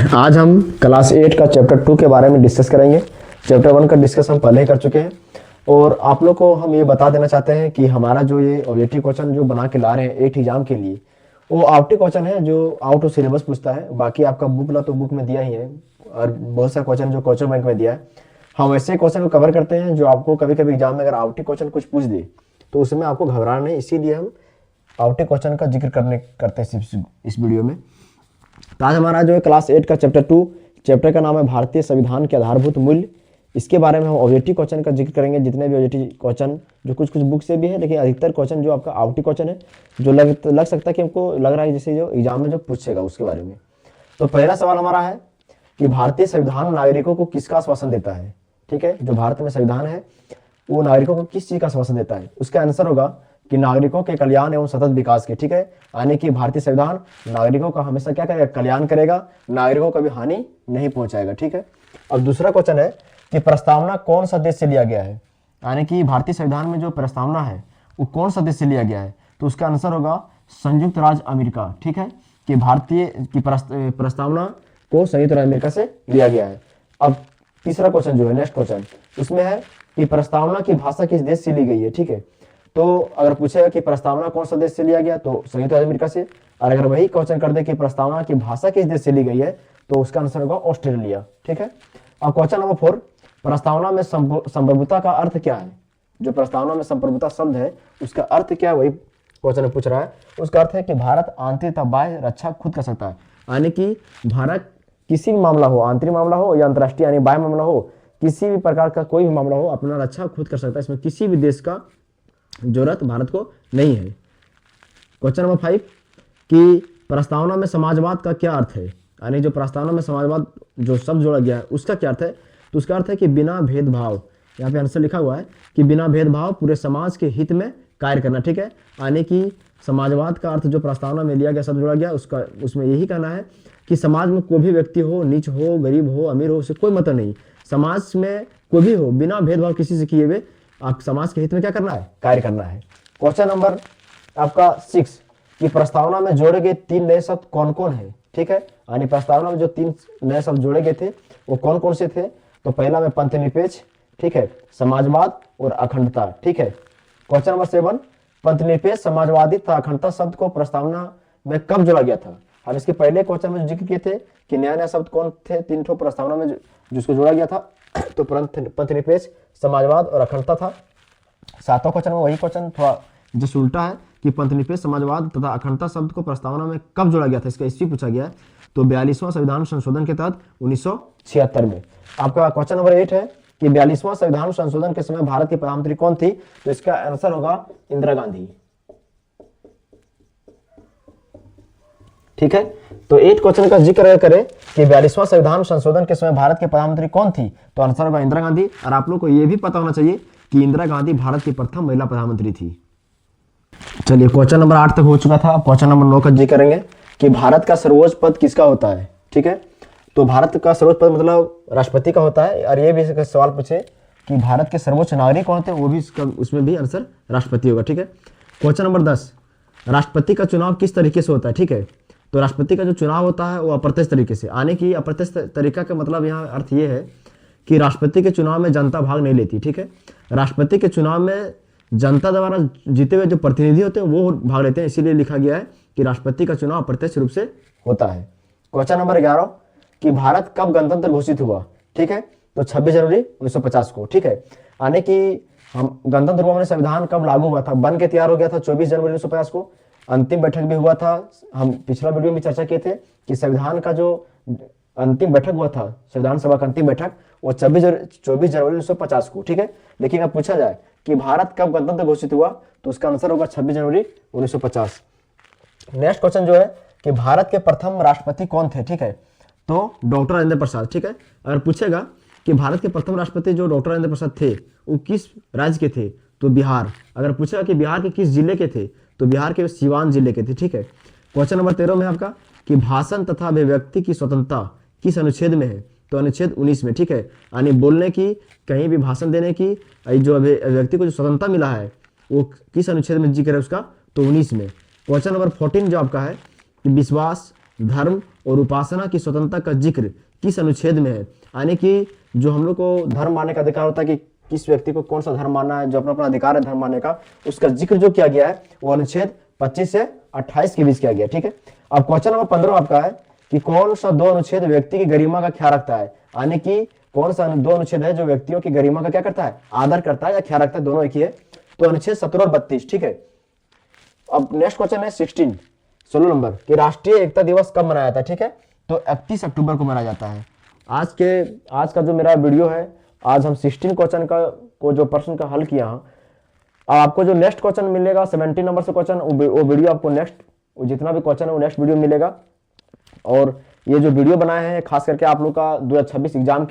आज हम क्लास 8 का चैप्टर 2 के बारे में डिस्कस करेंगे। चैप्टर 1 का डिस्कस हम पहले ही कर चुके हैं और आप लोग को हम ये बता देना चाहते हैं कि हमारा जो ये ऑब्जेक्टिव क्वेश्चन जो बना के ला रहे हैं 8 एग्जाम के लिए, वो आउट क्वेश्चन है जो आउट ऑफ सिलेबस पूछता है। बाकी आपका बुक ला तो बुक में दिया ही है और बहुत सारे क्वेश्चन जो क्वेश्चन बैंक में दिया है। हम ऐसे क्वेश्चन को कवर करते हैं जो आपको कभी कभी एग्जाम में अगर आउट क्वेश्चन कुछ पूछ दे तो उसमें आपको घबराना नहीं, इसीलिए हम आउट क्वेश्चन का जिक्र करते हैं इस वीडियो में। तो आज हमारा जो है क्लास 8 का चैप्टर 2, चैप्टर का नाम है भारतीय संविधान के आधारभूत मूल्य। इसके बारे में हम ऑब्जेक्टिव क्वेश्चन का जिक्र करेंगे, जितने भी ऑब्जेक्टिव क्वेश्चन जो कुछ कुछ बुक से भी है, लेकिन अधिकतर क्वेश्चन जो आपका आउट क्वेश्चन है जो लग सकता है कि हमको लग रहा है जैसे जो एग्जाम में जो पूछेगा उसके बारे में। तो पहला सवाल हमारा है कि भारतीय संविधान नागरिकों को किसका आश्वासन देता है। ठीक है, जो भारत में संविधान है वो नागरिकों को किस चीज का आश्वासन देता है। उसका आंसर होगा कि नागरिकों के कल्याण एवं सतत विकास के। ठीक है, यानी कि भारतीय संविधान नागरिकों का हमेशा क्या करेगा, कल्याण करेगा, नागरिकों को कभी हानि नहीं पहुंचाएगा। ठीक है, अब दूसरा क्वेश्चन है कि प्रस्तावना कौन सा देश से लिया गया है, यानी कि भारतीय संविधान में जो प्रस्तावना है वो कौन सा देश से लिया गया है। तो उसका आंसर होगा संयुक्त राज्य अमेरिका। ठीक है, कि भारतीय की प्रस्तावना को संयुक्त राज्य अमेरिका से लिया गया है। अब तीसरा क्वेश्चन जो है, नेक्स्ट क्वेश्चन, उसमें है कि प्रस्तावना की भाषा किस देश से ली गई है। ठीक है, तो अगर पूछेगा कि प्रस्तावना कौन सा देश से लिया गया तो संयुक्त राज्य अमेरिका से, और अगर वही क्वेश्चन कर दे कि प्रस्तावना की भाषा किस देश से ली गई है तो उसका आंसर होगा ऑस्ट्रेलिया। ठीक है, अब क्वेश्चन नंबर 4, प्रस्तावना में संप्रभुता का अर्थ क्या है। जो प्रस्तावना में संप्रभुता शब्द है उसका अर्थ क्या है, वही क्वेश्चन पूछ रहा है। उसका अर्थ है कि भारत आंतरिक तथा बाह्य रक्षा खुद कर सकता है, यानी कि भारत किसी भी मामला हो, आंतरिक मामला हो या अंतर्राष्ट्रीय यानी बाह्य मामला हो, किसी भी प्रकार का कोई भी मामला हो, अपना रक्षा खुद कर सकता है। इसमें किसी भी देश का जरूरत भारत को नहीं है। क्वेश्चन नंबर 5 कि प्रस्तावना में समाजवाद का क्या अर्थ है, यानी जो प्रस्तावना में समाजवाद जो शब्द जोड़ा गया है उसका क्या अर्थ है। तो उसका अर्थ है कि बिना भेदभाव, यहाँ पे आंसर लिखा हुआ है कि बिना भेदभाव पूरे समाज के हित में कार्य करना। ठीक है, यानी कि समाजवाद का अर्थ जो प्रस्तावना में लिया गया शब्द जोड़ा गया उसका उसमें यही कहना है कि समाज में कोई भी व्यक्ति हो, नीच हो, गरीब हो, अमीर हो, उससे कोई मतलब नहीं, समाज में कोई भी हो, बिना भेदभाव किसी से किए हुए आप समाज के हित में क्या करना है, कार्य करना है। क्वेश्चन नंबर आपका 6 कि प्रस्तावना में जोड़े गए 3 नए शब्द कौन कौन है। ठीक है, यानी प्रस्तावना में जो 3 नए शब्द जोड़े गए थे वो कौन कौन से थे। तो पहला में पंथनिरपेक्ष, ठीक है, समाजवाद और अखंडता। ठीक है, क्वेश्चन नंबर 7 पंथनिरपेक्ष, समाजवादी तथा अखंडता शब्द को प्रस्तावना में कब जोड़ा गया था। हम इसके पहले क्वेश्चन में जिक्र किए थे कि नया नया शब्द कौन थे, 3 ठो प्रस्तावना में जिसको जोड़ा गया था। तो पंथनिरपेक्ष, समाजवाद और अखंडता था। 7वां क्वेश्चन में वही क्वेश्चन थोड़ा जस्ट उल्टा है कि पंथनिरपेक्ष, समाजवाद तथा अखंडता शब्द को प्रस्तावना में कब जोड़ा गया था, इसका ईस्वी पूछा गया है। तो 42वां संविधान संशोधन के तहत 1976 में। आपका क्वेश्चन नंबर 8 है कि 42वां संविधान संशोधन के समय भारत की प्रधानमंत्री कौन थी। तो इसका आंसर होगा इंदिरा गांधी। ठीक है, तो 8 क्वेश्चन का जिक्र करें कि 42वां संविधान संशोधन के समय भारत के प्रधानमंत्री कौन थी, तो आंसर होगा इंदिरा गांधी। और आप लोग को यह भी पता होना चाहिए कि इंदिरा गांधी भारत की प्रथम महिला प्रधानमंत्री थी। चलिए, क्वेश्चन नंबर 8 तक हो चुका था। क्वेश्चन नंबर 9 का जिक्र करेंगे कि भारत का सर्वोच्च पद किसका होता है। ठीक है, तो भारत का सर्वोच्च पद मतलब राष्ट्रपति का होता है। और ये भी सवाल पूछे कि भारत के सर्वोच्च नागरिक कौन थे, वो भी उसमें भी आंसर राष्ट्रपति होगा। ठीक है, क्वेश्चन नंबर 10 राष्ट्रपति का चुनाव किस तरीके से होता है। ठीक है, तो राष्ट्रपति का जो चुनाव होता है वो अप्रत्यक्ष तरीके से, यानी कि अप्रत्यक्ष तरीका का मतलब यहाँ अर्थ ये है कि राष्ट्रपति के चुनाव में जनता भाग नहीं लेती। ठीक है, राष्ट्रपति के चुनाव में जनता द्वारा जीते हुए जो प्रतिनिधि होते हैं वो भाग लेते हैं, इसीलिए लिखा गया है कि राष्ट्रपति का चुनाव अप्रत्यक्ष रूप से होता है। क्वेश्चन नंबर 11 कि भारत कब गणतंत्र घोषित हुआ। ठीक है, तो 26 जनवरी 1950 को। ठीक है, यानी कि हम गणतंत्र हुआ मैंने संविधान कब लागू हुआ था, बन के तैयार हो गया था 24 जनवरी 1950 को। अंतिम बैठक भी हुआ था, हम पिछला वीडियो में चर्चा किए थे कि संविधान का जो अंतिम बैठक हुआ था, संविधान सभा का अंतिम बैठक, वो 24 जनवरी 1950 को। ठीक है, लेकिन अब पूछा जाए कि भारत कब गणतंत्र घोषित हुआ तो उसका आंसर होगा 26 जनवरी 1950। नेक्स्ट क्वेश्चन जो है कि भारत के प्रथम राष्ट्रपति कौन थे। ठीक है, तो डॉक्टर राजेंद्र प्रसाद। ठीक है, अगर पूछेगा कि भारत के प्रथम राष्ट्रपति जो डॉक्टर राजेंद्र प्रसाद थे वो किस राज्य के थे, तो बिहार। अगर पूछेगा कि बिहार के किस जिले के थे, तो बिहार के सीवान जिले के थे। ठीक है, क्वेश्चन नंबर 13 में आपका कि भाषण तथा अभिव्यक्ति की स्वतंत्रता किस अनुच्छेद में है, तो अनुच्छेद 19 में। ठीक है, यानी बोलने की, कहीं भी भाषण देने की जो अभिव्यक्ति को जो स्वतंत्रता मिला है वो किस अनुच्छेद में जिक्र है उसका, तो 19 में। क्वेश्चन नंबर 14 जो आपका है कि विश्वास, धर्म और उपासना की स्वतंत्रता का जिक्र किस अनुच्छेद में है? यानी कि जो हम लोग को धर्म मानने का अधिकार होता है कि किस व्यक्ति को कौन सा धर्म मानना है, जो अपना अपना अधिकार है धर्म मानने का, उसका जिक्र जो किया गया है वो अनुच्छेद 25 से 28 के बीच किया गया। ठीक है, अब क्वेश्चन नंबर 15 आपका है कि कौन सा दो अनुच्छेद व्यक्ति की गरिमा का ख्याल रखता है? यानी कि कौन सा दो अनुच्छेद है जो व्यक्तियों की गरिमा का क्या करता है? आदर करता है या ख्याल रखता है, दोनों एक ही है। तो अनुच्छेद 17 और 32। ठीक है, अब नेक्स्ट क्वेश्चन है 16 नंबर कि राष्ट्रीय एकता दिवस कब मनाया जाता है? ठीक है, तो 31 अक्टूबर को मनाया जाता है। आज का जो मेरा वीडियो है, आज हम 16 क्वेश्चन को जो प्रश्न का हल किया है। आपको जो नेक्स्ट क्वेश्चन मिलेगा 17 नंबर से क्वेश्चन, वो वीडियो आपको नेक्स्ट, जितना भी क्वेश्चन है वो नेक्स्ट वीडियो मिलेगा। और ये जो वीडियो बनाए हैं खास करके आप लोग का 2026 एग्जाम